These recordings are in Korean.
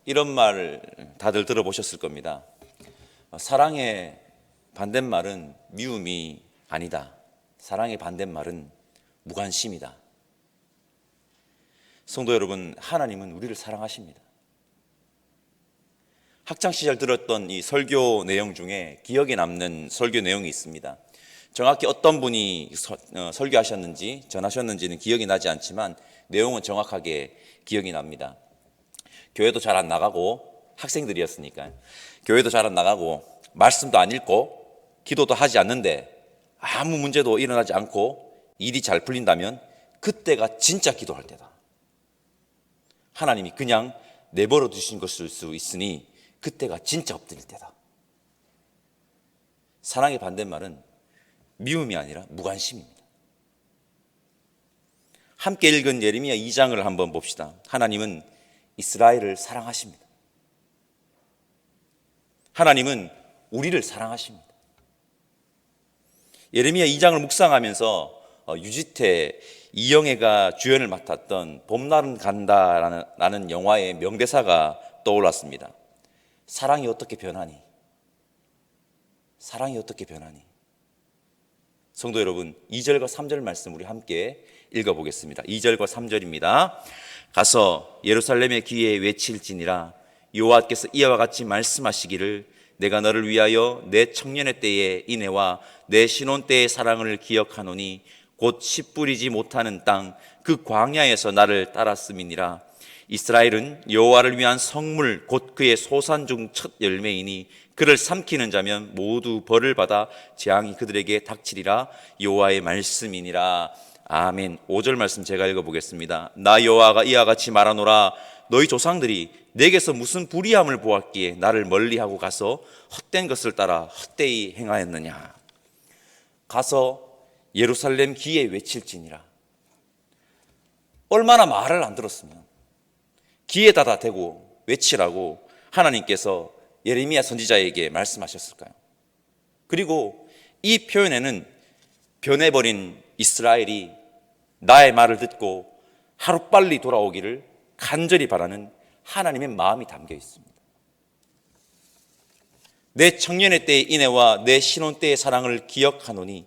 이런 말 다들 들어보셨을 겁니다. 사랑의 반대말은 미움이 아니다. 사랑의 반대말은 무관심이다. 성도 여러분, 하나님은 우리를 사랑하십니다. 학창시절 들었던 이 설교 내용 중에 기억에 남는 설교 내용이 있습니다. 정확히 어떤 분이 설교하셨는지 전하셨는지는 기억이 나지 않지만 내용은 정확하게 기억이 납니다. 교회도 잘 안 나가고, 학생들이었으니까요. 교회도 잘 안 나가고 말씀도 안 읽고 기도도 하지 않는데 아무 문제도 일어나지 않고 일이 잘 풀린다면 그때가 진짜 기도할 때다. 하나님이 그냥 내버려 두신 것일 수 있으니 그때가 진짜 엎드릴 때다. 사랑의 반대말은 미움이 아니라 무관심입니다. 함께 읽은 예레미야 2장을 한번 봅시다. 하나님은 이스라엘을 사랑하십니다. 하나님은 우리를 사랑하십니다. 예레미야 2장을 묵상하면서 유지태, 이영애가 주연을 맡았던 봄날은 간다라는 영화의 명대사가 떠올랐습니다. 사랑이 어떻게 변하니? 사랑이 어떻게 변하니? 성도 여러분, 2절과 3절 말씀 우리 함께 읽어보겠습니다. 2절과 3절입니다. 가서 예루살렘의 귀에 외칠지니라. 여호와께서 이와 같이 말씀하시기를 내가 너를 위하여 내 청년의 때의 인애와 내 신혼 때의 사랑을 기억하노니 곧 씨 뿌리지 못하는 땅 그 광야에서 나를 따랐음이니라. 이스라엘은 여호와를 위한 성물 곧 그의 소산 중 첫 열매이니 그를 삼키는 자면 모두 벌을 받아 재앙이 그들에게 닥치리라. 여호와의 말씀이니라. 아멘. 5절 말씀 제가 읽어보겠습니다. 나 여호와가 이와 같이 말하노라. 너희 조상들이 내게서 무슨 불의함을 보았기에 나를 멀리하고 가서 헛된 것을 따라 헛되이 행하였느냐. 가서 예루살렘 귀에 외칠지니라. 얼마나 말을 안 들었으면 귀에다가 대고 외치라고 하나님께서 예레미야 선지자에게 말씀하셨을까요? 그리고 이 표현에는 변해버린 이스라엘이 나의 말을 듣고 하루빨리 돌아오기를 간절히 바라는 하나님의 마음이 담겨 있습니다. 내 청년의 때의 인애와 내 신혼 때의 사랑을 기억하노니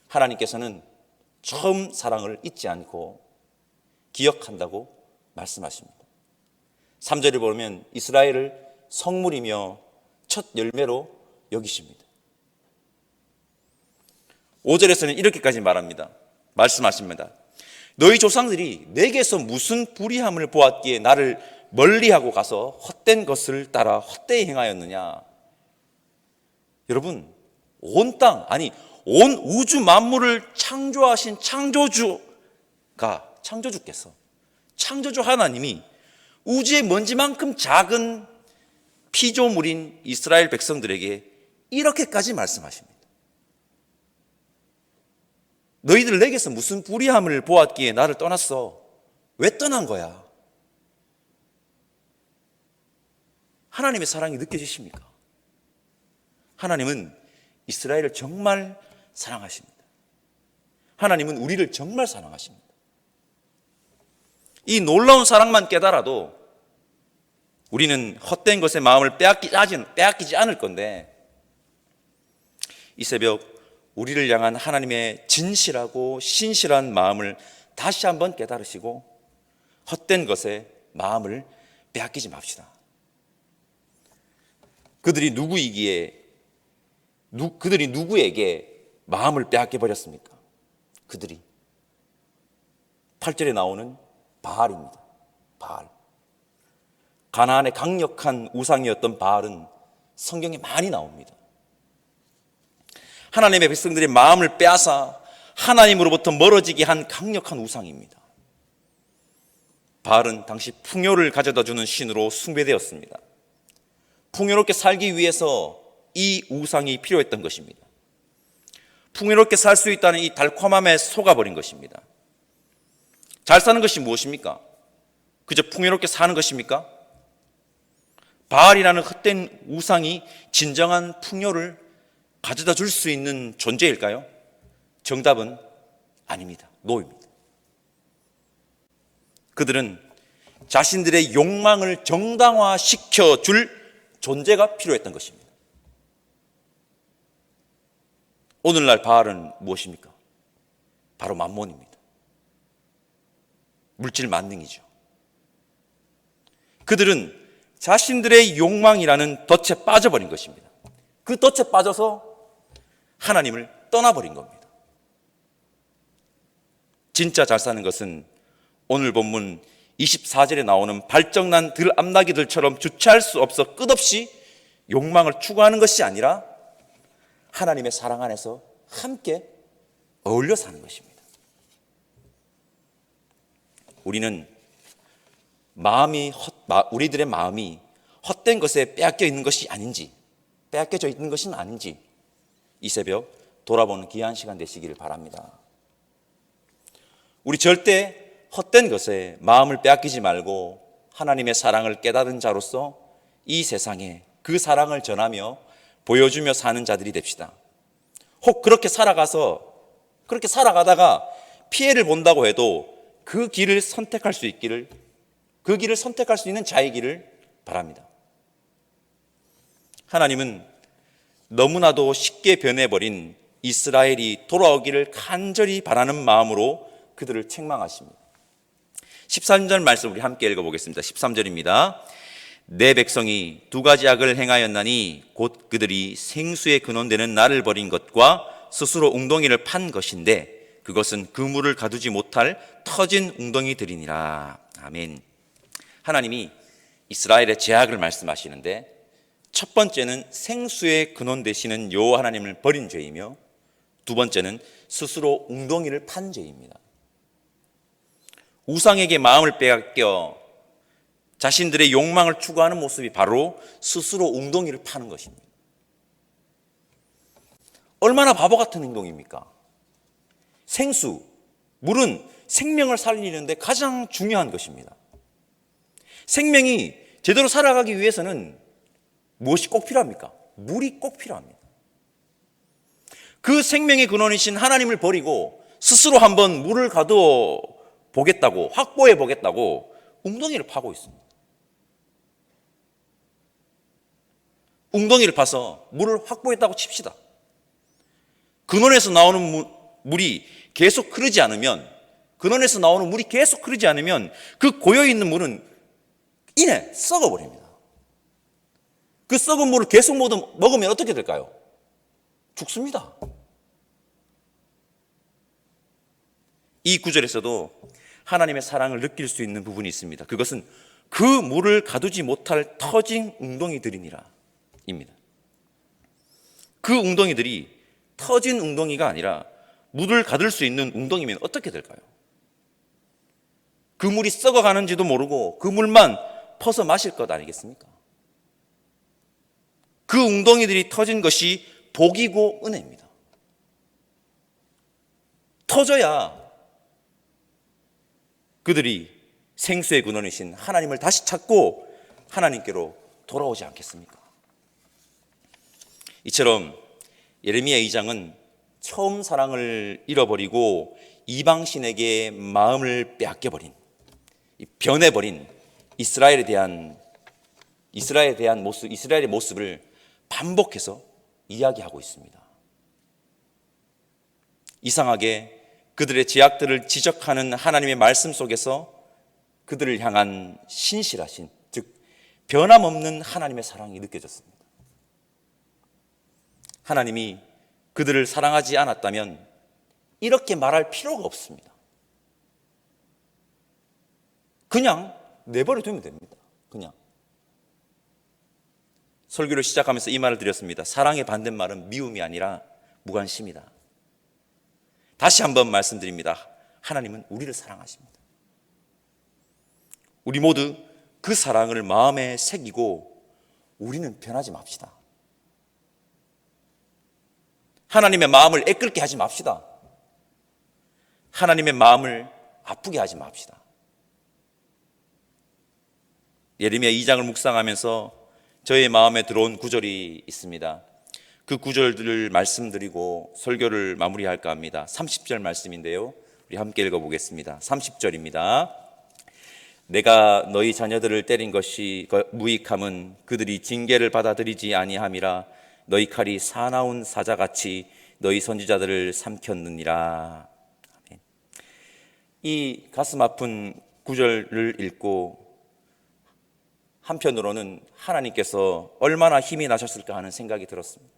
하나님께서는 처음 사랑을 잊지 않고 기억한다고 말씀하십니다. 3절을 보면 이스라엘을 성물이며 첫 열매로 여기십니다. 5절에서는 이렇게까지 말씀하십니다. 너희 조상들이 내게서 무슨 불의함을 보았기에 나를 멀리하고 가서 헛된 것을 따라 헛되이 행하였느냐. 여러분, 온 땅, 아니 온 우주 만물을 창조하신 창조주께서, 창조주 하나님이 우주의 먼지만큼 작은 피조물인 이스라엘 백성들에게 이렇게까지 말씀하십니다. 너희들 내게서 무슨 불의함을 보았기에 나를 떠났어. 왜 떠난 거야? 하나님의 사랑이 느껴지십니까? 하나님은 이스라엘을 정말 사랑하십니다. 하나님은 우리를 정말 사랑하십니다. 이 놀라운 사랑만 깨달아도 우리는 헛된 것에 마음을 빼앗기지 않을 건데, 이 새벽 우리를 향한 하나님의 진실하고 신실한 마음을 다시 한번 깨달으시고 헛된 것에 마음을 빼앗기지 맙시다. 그들이 누구에게 마음을 빼앗겨 버렸습니까? 그들이 8절에 나오는 바알입니다. 바알. 가나안의 강력한 우상이었던 바알은 성경에 많이 나옵니다. 하나님의 백성들의 마음을 빼앗아 하나님으로부터 멀어지게 한 강력한 우상입니다. 바알은 당시 풍요를 가져다 주는 신으로 숭배되었습니다. 풍요롭게 살기 위해서 이 우상이 필요했던 것입니다. 풍요롭게 살 수 있다는 이 달콤함에 속아버린 것입니다. 잘 사는 것이 무엇입니까? 그저 풍요롭게 사는 것입니까? 바알이라는 헛된 우상이 진정한 풍요를 가져다 줄 수 있는 존재일까요? 정답은 아닙니다. 노입니다. 그들은 자신들의 욕망을 정당화시켜 줄 존재가 필요했던 것입니다. 오늘날 바알은 무엇입니까? 바로 만몬입니다. 물질 만능이죠. 그들은 자신들의 욕망이라는 덫에 빠져버린 것입니다. 그 덫에 빠져서 하나님을 떠나버린 겁니다. 진짜 잘 사는 것은 오늘 본문 24절에 나오는 발정난 들암나귀들처럼 주체할 수 없어 끝없이 욕망을 추구하는 것이 아니라 하나님의 사랑 안에서 함께 어울려 사는 것입니다. 우리들의 마음이 헛된 것에 빼앗겨 있는 것이 아닌지, 빼앗겨져 있는 것은 아닌지 이 새벽 돌아보는 귀한 시간 되시기를 바랍니다. 우리 절대 헛된 것에 마음을 빼앗기지 말고 하나님의 사랑을 깨닫은 자로서 이 세상에 그 사랑을 전하며 보여주며 사는 자들이 됩시다. 혹 그렇게 살아가다가 피해를 본다고 해도 그 길을 선택할 수 있기를, 그 길을 선택할 수 있는 자이기를 바랍니다. 하나님은 너무나도 쉽게 변해버린 이스라엘이 돌아오기를 간절히 바라는 마음으로 그들을 책망하십니다. 13절 말씀 우리 함께 읽어보겠습니다. 13절입니다. 내 백성이 두 가지 악을 행하였나니 곧 그들이 생수의 근원되는 나를 버린 것과 스스로 웅덩이를 판 것인데 그것은 그물을 가두지 못할 터진 웅덩이들이니라. 아멘. 하나님이 이스라엘의 죄악을 말씀하시는데 첫 번째는 생수의 근원 되시는 여호와 하나님을 버린 죄이며 두 번째는 스스로 웅덩이를 판 죄입니다. 우상에게 마음을 빼앗겨 자신들의 욕망을 추구하는 모습이 바로 스스로 웅덩이를 파는 것입니다. 얼마나 바보 같은 행동입니까? 생수, 물은 생명을 살리는데 가장 중요한 것입니다. 생명이 제대로 살아가기 위해서는 무엇이 꼭 필요합니까? 물이 꼭 필요합니다. 그 생명의 근원이신 하나님을 버리고 스스로 한번 물을 가두어 보겠다고, 확보해 보겠다고 웅덩이를 파고 있습니다. 웅덩이를 파서 물을 확보했다고 칩시다. 근원에서 나오는 물이 계속 흐르지 않으면, 그 고여있는 물은 이내 썩어버립니다. 그 썩은 물을 계속 먹으면 어떻게 될까요? 죽습니다. 이 구절에서도 하나님의 사랑을 느낄 수 있는 부분이 있습니다. 그것은 그 물을 가두지 못할 터진 웅덩이들이니라 입니다. 그 웅덩이들이 터진 웅덩이가 아니라 물을 가둘 수 있는 웅덩이면 어떻게 될까요? 그 물이 썩어가는지도 모르고 그 물만 퍼서 마실 것 아니겠습니까? 그 웅덩이들이 터진 것이 복이고 은혜입니다. 터져야 그들이 생수의 근원이신 하나님을 다시 찾고 하나님께로 돌아오지 않겠습니까? 이처럼 예레미야 2장은 처음 사랑을 잃어버리고 이방신에게 마음을 빼앗겨버린, 변해버린 이스라엘의 모습을 반복해서 이야기하고 있습니다. 이상하게 그들의 죄악들을 지적하는 하나님의 말씀 속에서 그들을 향한 신실하신, 즉 변함없는 하나님의 사랑이 느껴졌습니다. 하나님이 그들을 사랑하지 않았다면 이렇게 말할 필요가 없습니다. 그냥 내버려 두면 됩니다. 그냥. 설교를 시작하면서 이 말을 드렸습니다. 사랑의 반대말은 미움이 아니라 무관심이다. 다시 한번 말씀드립니다. 하나님은 우리를 사랑하십니다. 우리 모두 그 사랑을 마음에 새기고 우리는 변하지 맙시다. 하나님의 마음을 애끓게 하지 맙시다. 하나님의 마음을 아프게 하지 맙시다. 예레미야 2장을 묵상하면서 저의 마음에 들어온 구절이 있습니다. 그 구절들을 말씀드리고 설교를 마무리할까 합니다. 30절 말씀인데요. 우리 함께 읽어보겠습니다. 30절입니다. 내가 너희 자녀들을 때린 것이 무익함은 그들이 징계를 받아들이지 아니함이라. 너희 칼이 사나운 사자같이 너희 선지자들을 삼켰느니라. 아멘. 이 가슴 아픈 구절을 읽고 한편으로는 하나님께서 얼마나 힘이 나셨을까 하는 생각이 들었습니다.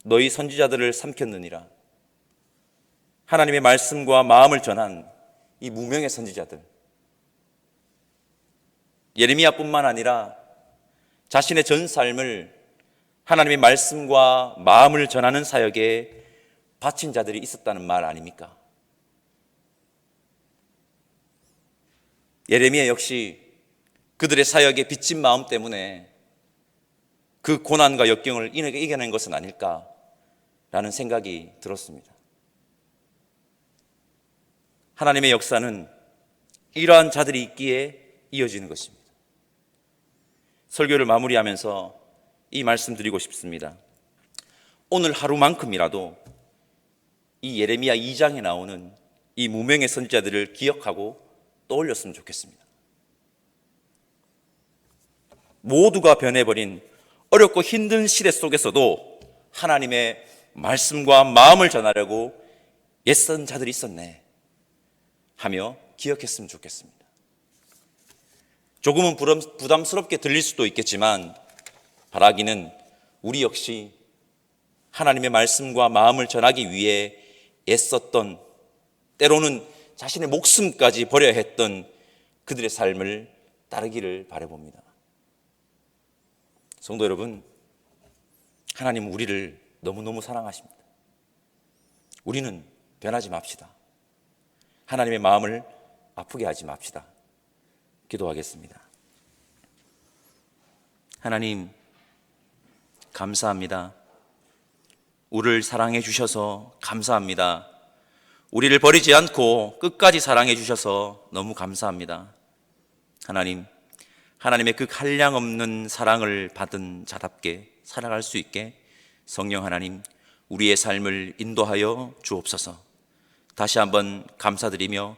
너희 선지자들을 삼켰느니라. 하나님의 말씀과 마음을 전한 이 무명의 선지자들, 예레미야뿐만 아니라 자신의 전 삶을 하나님의 말씀과 마음을 전하는 사역에 바친 자들이 있었다는 말 아닙니까? 예레미야 역시 그들의 사역에 빚진 마음 때문에 그 고난과 역경을 이겨낸 것은 아닐까라는 생각이 들었습니다. 하나님의 역사는 이러한 자들이 있기에 이어지는 것입니다. 설교를 마무리하면서 이 말씀 드리고 싶습니다. 오늘 하루만큼이라도 이 예레미야 2장에 나오는 이 무명의 선지자들을 기억하고 떠올렸으면 좋겠습니다. 모두가 변해버린 어렵고 힘든 시대 속에서도 하나님의 말씀과 마음을 전하려고 애쓴 자들이 있었네 하며 기억했으면 좋겠습니다. 조금은 부담스럽게 들릴 수도 있겠지만 바라기는 우리 역시 하나님의 말씀과 마음을 전하기 위해 애썼던, 때로는 자신의 목숨까지 버려야 했던 그들의 삶을 따르기를 바라봅니다. 성도 여러분, 하나님은 우리를 너무너무 사랑하십니다. 우리는 변하지 맙시다. 하나님의 마음을 아프게 하지 맙시다. 기도하겠습니다. 하나님, 감사합니다. 우리를 사랑해 주셔서 감사합니다. 우리를 버리지 않고 끝까지 사랑해 주셔서 너무 감사합니다. 하나님, 하나님의 그 한량없는 사랑을 받은 자답게 살아갈 수 있게 성령 하나님, 우리의 삶을 인도하여 주옵소서. 다시 한번 감사드리며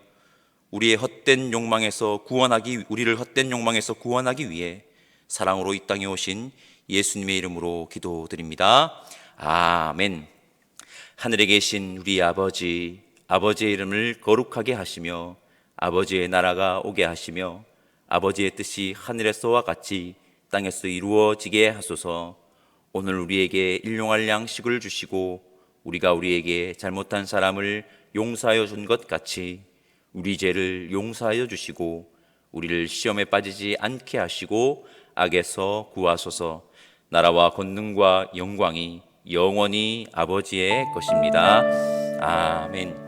우리를 헛된 욕망에서 구원하기 위해 사랑으로 이 땅에 오신 예수님의 이름으로 기도드립니다. 아멘. 하늘에 계신 우리 아버지, 아버지의 이름을 거룩하게 하시며 아버지의 나라가 오게 하시며 아버지의 뜻이 하늘에서와 같이 땅에서 이루어지게 하소서. 오늘 우리에게 일용할 양식을 주시고 우리가 우리에게 잘못한 사람을 용서하여 준 것 같이 우리 죄를 용서하여 주시고 우리를 시험에 빠지지 않게 하시고 악에서 구하소서. 나라와 권능과 영광이 영원히 아버지의 것입니다. 아멘.